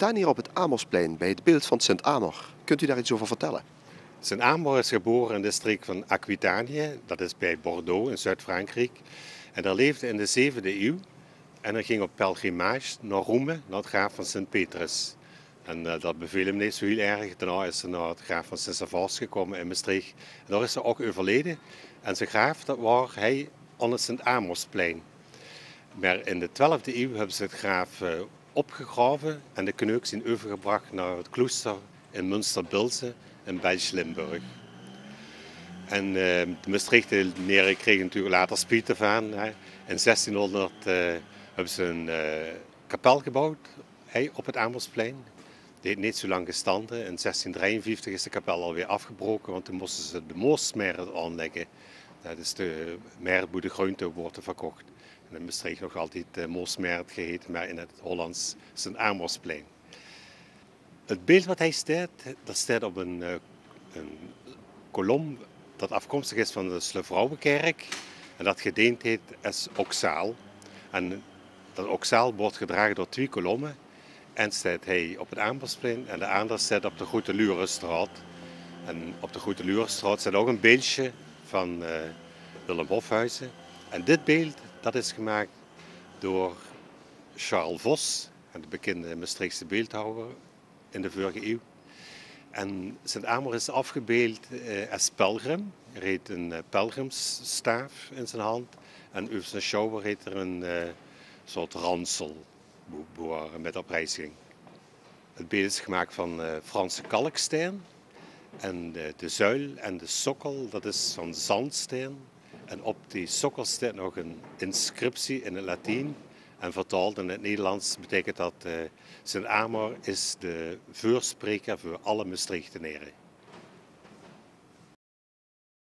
staan hier op het Amosplein bij het beeld van Sint Amor. Kunt u daar iets over vertellen? Sint Amor is geboren in de streek van Aquitanië, dat is bij Bordeaux in Zuid-Frankrijk. En daar leefde in de 7e eeuw en hij ging op pelgrimage naar Rome, naar het graf van Sint Petrus. En dat beviel hem niet zo heel erg. Daarna is hij naar het graf van Sint Servaas gekomen in Maastricht. En daar is hij ook overleden. En zijn graf, dat was hij aan het Sint Amosplein. Maar in de 12e eeuw hebben ze het graf opgegraven en de kneuk zijn overgebracht naar het klooster in Münster-Bilze in Belgisch-Limburg. En de Maastrichtenaren kregen natuurlijk later spijt ervan. In 1600 hebben ze een kapel gebouwd op het Amosplein. Die heeft niet zo lang gestanden. In 1653 is de kapel alweer afgebroken, want toen moesten ze de Moosmeren aanleggen. Dus de meerboede groente worden verkocht. En in Maastricht nog altijd Moosmeret geheten, maar in het Hollands Sint Amosplein. Het beeld wat hij staat, dat staat op een kolom dat afkomstig is van de Slevrouwenkerk. En dat gediend heet als oksaal. En dat oksaal wordt gedragen door 2 kolommen. En staat hij op het Amosplein en de andere staat op de Grote Lurenstraat. En op de Grote Lurenstraat staat ook een beeldje van Willem Hofhuizen. En dit beeld dat is gemaakt door Charles Vos, de bekende Maastrichtse beeldhouwer in de vorige eeuw. En Sint Amor is afgebeeld als pelgrim. Er heeft een pelgrimsstaaf in zijn hand. En over zijn schouder heeft er een soort ransel met op reis ging. Het beeld is gemaakt van Franse kalksteen. En de zuil en de sokkel, dat is van zandsteen. En op die sokkel staat nog een inscriptie in het Latijn. En vertaald in het Nederlands betekent dat Sint Amor is de voorspreker voor alle Maastrichtenaren.